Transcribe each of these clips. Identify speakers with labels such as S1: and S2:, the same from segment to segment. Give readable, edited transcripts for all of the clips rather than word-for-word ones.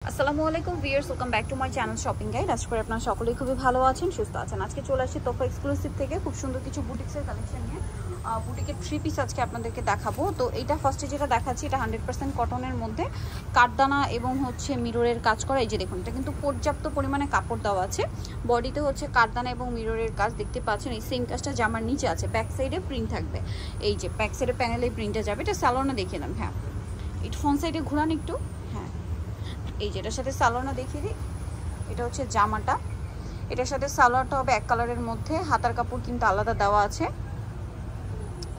S1: আসসালামু আলাইকুম viewers, welcome back to my channel shopping guide. আশা করি আপনারা সকলেই খুবই ভালো আছেন, সুস্থ আছেন। আজকে চলে আসছি তোফা এক্সক্লুসিভ থেকে খুব সুন্দর কিছু বুটিক্সের কালেকশন নিয়ে। বুটিকের 3 পিস আজকে আপনাদেরকে দেখাবো। তো এইটা ফার্স্টে যেটা দেখাচ্ছি, এটা 100% কটনের মধ্যে কাঠদানা এবং হচ্ছে মিররের কাজ করা। এই যে দেখুন, এটা কিন্তু পর্যাপ্ত পরিমাণে কাপড় দেওয়া আছে। বডিতে হচ্ছে কাঠদানা এবং মিররের কাজ দেখতে পাচ্ছেন। এই সেম কাজটা জামার নিচে আছে, ব্যাক সাইডে প্রিন্ট থাকবে। এই যে ব্যাক সাইডে প্যানেলে প্রিন্টটা যাবে। এটা স্যালোনা দেখিয়ে দেন। হ্যাঁ, এটা ফ্রন্ট সাইডে ঘোরান একটু। হ্যাঁ, এই যেটার সাথে সালোয়ারটা দেখিয়ে দিই। এটা হচ্ছে জামাটা, এটার সাথে সালোয়ারটা হবে এক কালারের মধ্যে, হাতার কাপড় কিন্তু আলাদা দেওয়া আছে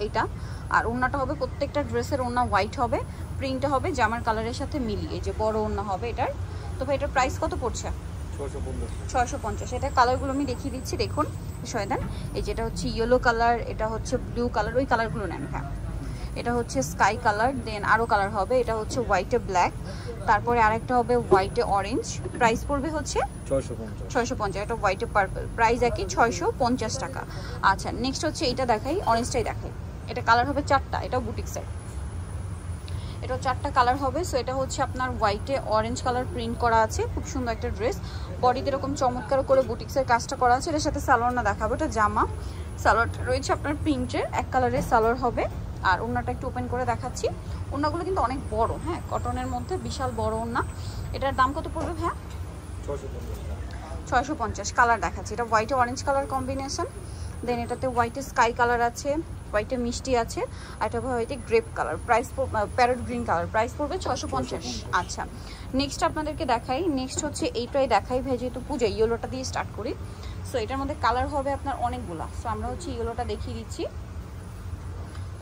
S1: এইটা। আর ওড়নাটা হবে, প্রত্যেকটা ড্রেসের ওড়না হোয়াইট হবে, প্রিন্টটা হবে জামার কালারের সাথে মিলিয়ে, যে বড় ওড়না হবে এটার। তো ভাই এটার প্রাইস কত পড়ছে? 650। এটা কালারগুলো আমি দেখিয়ে দিচ্ছি, দেখুন শয়দান। এই যেটা হচ্ছে ইয়েলো কালার, এটা হচ্ছে ব্লু কালার, ওই কালারগুলো নেন। হ্যাঁ, এটা হচ্ছে স্কাই কালার, দেন আরও কালার হবে। এটা হচ্ছে হোয়াইটে ব্ল্যাক, তারপরে আরেকটা হবে হোয়াইটে অরেঞ্জ। প্রাইস পড়বে হচ্ছে 650। এটা হোয়াইটে পার্পল, প্রাইস একই 650 টাকা। আচ্ছা, নেক্সট হচ্ছে এইটা দেখাই, অরেঞ্জটাই দেখাই। এটা কালার হবে 4টা, এটাও বুটিক্সের। এটা 4টা কালার হবে। সো এটা হচ্ছে আপনার হোয়াইটে অরেঞ্জ কালার প্রিন্ট করা আছে, খুব সুন্দর একটা ড্রেস। বডিতে এরকম চমৎকার করে বুটিক্সের কাজটা করা আছে। এটার সাথে সালোয়ার না দেখাবো, এটা জামা। সালোয়ার রয়েছে আপনার প্রিন্টের, এক কালারের সালোয়ার হবে। আর ওড়নাটা একটু ওপেন করে দেখাচ্ছি। ওড়নাগুলো কিন্তু অনেক বড়, হ্যাঁ, কটনের মধ্যে বিশাল বড় ওড়না। এটার দাম কত পড়বে ভাইয়া? 650। কালার দেখাচ্ছি, এটা হোয়াইটে অরেঞ্জ কালার কম্বিনেশন। দেন এটাতে হোয়াইটে স্কাই কালার আছে, হোয়াইটে মিষ্টি আছে, আর এটা হোয়াইটে grape colour. Price parrot green colour, price পড়বে 650। আচ্ছা, নেক্সট আপনাদেরকে দেখাই। নেক্সট হচ্ছে এইটাই দেখাই ভাই, যেহেতু পূজা, ইয়েলোটা দিয়ে স্টার্ট করি। সো এটার মধ্যে কালার হবে আপনার অনেকগুলা। সো আমরা হচ্ছে ইয়েলোটা দেখিয়ে দিচ্ছি,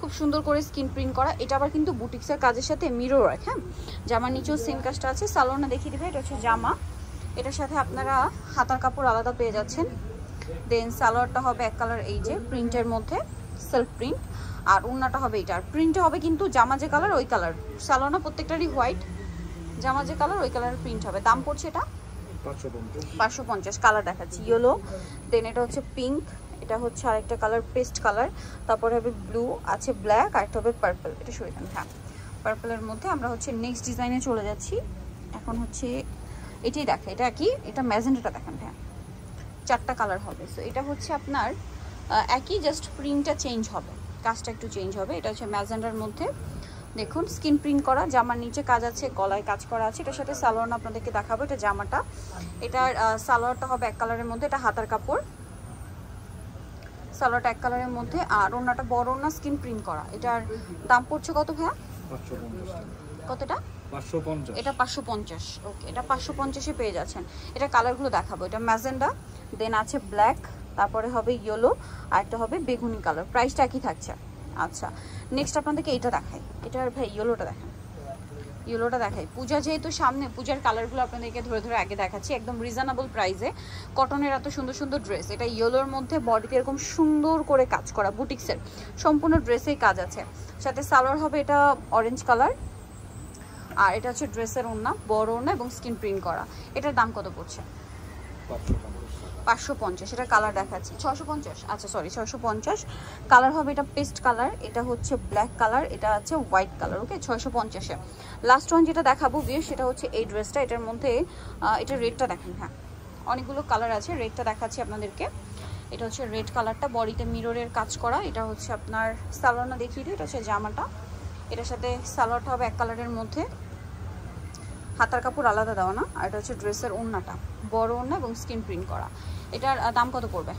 S1: খুব সুন্দর করে স্কিন প্রিন্ট করা। এটা আবার কিন্তু বুটিক্সের কাজের সাথে মিরর রাখ। হ্যাঁ, জামার নিচেও সেম কাজটা আছে। সালোয়ারটা দেখিয়ে দিবে। এটা হচ্ছে জামা, এটার সাথে আপনারা হাতার কাপড় আলাদা পেয়ে যাচ্ছেন। দেন সালোয়ারটা হবে এক কালার, এই যে প্রিন্টের মধ্যে সেলফ প্রিন্ট। আর ওড়নাটা হবে এটার প্রিন্টে হবে কিন্তু জামা যে কালার ওই কালার। সালোয়ারটা প্রত্যেকটারই হোয়াইট, জামা যে কালার ওই কালারের প্রিন্ট হবে। দাম পড়ছে এটা 550। কালার দেখাচ্ছি ইয়েলো, দেন এটা হচ্ছে পিঙ্ক, এটা হচ্ছে আরেকটা কালার পেস্ট কালার, তারপরে হবে ব্লু আছে, ব্ল্যাক, আর একটা হবে পার্পল। এটা সরে দেন। হ্যাঁ, পার্পলের মধ্যে আমরা হচ্ছে নেক্সট ডিজাইনে চলে যাচ্ছি। এখন হচ্ছে এটাই দেখা, এটা কি, এটা ম্যাজেন্টাটা দেখেন। হ্যাঁ, 4টা কালার হবে। সো এটা হচ্ছে আপনার একই, জাস্ট প্রিন্টটা চেঞ্জ হবে, কাজটা একটু চেঞ্জ হবে। এটা হচ্ছে ম্যাজেন্টার মধ্যে, দেখুন স্কিন প্রিন্ট করা, জামার নিচে কাজ আছে, গলায় কাজ করা আছে। এটার সাথে সালোয়ার আপনাদেরকে দেখাবো। এটা জামাটা, এটার সালোয়ারটা হবে এক কালারের মধ্যে, এটা হাতার কাপড়, সালোয়ারটা এক কালারের মধ্যে। আর ওড়নাটা বড় ওড়না, স্কিন প্রিন্ট করা। এটার দাম পড়ছে কত ভাইয়া? কতটা?
S2: 550।
S1: এটা 550। ওকে, এটা 550-এ পেয়ে যাচ্ছেন। এটা কালারগুলো দেখাবো। এটা ম্যাজেন্ডা, দেন আছে ব্ল্যাক, তারপরে হবে ইয়েলো, আর একটা হবে বেগুনি কালার। প্রাইসটা একই থাকছে। আচ্ছা, নেক্সট আপনাদেরকে এইটা দেখাই। এটার ভাই ইয়েলোটা দেখান, ইয়েলোটা দেখাই। পূজা যেহেতু সামনে, পূজার কালারগুলো আপনাদেরকে ধরে ধরে আগে দেখাচ্ছি, একদম রিজনেবল প্রাইসে কটনের এত সুন্দর সুন্দর ড্রেস। এটা ইয়েলোর মধ্যে, বডিতে এরকম সুন্দর করে কাজ করা, বুটিক্সের সম্পূর্ণ ড্রেসেই কাজ আছে। সাথে সালোয়ার হবে এটা অরেঞ্জ কালার, আর এটা হচ্ছে ড্রেসের ওড়না, বড় ওড়না এবং স্কিন প্রিন্ট করা। এটার দাম কত পড়ছে? 550। এটা কালার দেখাচ্ছি 650। আচ্ছা সরি, 650। কালার হবে এটা পেস্ট কালার, এটা হচ্ছে ব্ল্যাক কালার, এটা আছে হোয়াইট কালার। ওকে, 650-এ। লাস্ট ওয়ান যেটা দেখাবো বিয়ে, সেটা হচ্ছে এই ড্রেসটা। এটার মধ্যে এটা রেডটা দেখেন। হ্যাঁ, অনেকগুলো কালার আছে, রেডটা দেখাচ্ছি আপনাদেরকে। এটা হচ্ছে রেড কালারটা, বডিতে মিররের কাজ করা। এটা হচ্ছে আপনার সালোয়ারটা দেখিয়ে দিই। এটা হচ্ছে জামাটা, এটার সাথে সালোয়ারটা হবে এক কালারের মধ্যে, হাতার কাপড় আলাদা দেওয়া না। আর এটা হচ্ছে ড্রেসের ওড়নাটা, বড় ওড়না এবং স্কিন প্রিন্ট করা। এটার দাম কত পড়বে?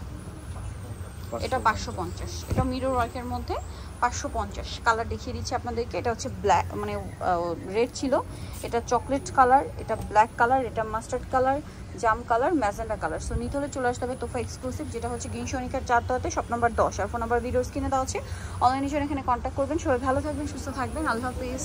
S1: এটা 550। এটা মিরর ওয়ার্কের মধ্যে 550। কালার দেখিয়ে দিচ্ছি আপনাদেরকে। এটা হচ্ছে ব্ল্যাক, মানে রেড ছিল, এটা চকলেট কালার, এটা ব্ল্যাক কালার, এটা মাস্টার্ড কালার, জাম কালার, ম্যাজেন্ডা কালার। সো নিতে হলে চলে আসতে হবে তোফা এক্সক্লুসিভ, যেটা হচ্ছে গিনসনিকার 4 শপ নাম্বার 10। আর ফোন নাম্বার ভিডিও স্ক্রিনে দেওয়া আছে, অনলাইনে এখানে কন্ট্যাক্ট করবেন। সবাই ভালো থাকবেন, সুস্থ থাকবেন, আল্লাহ হাফিজ।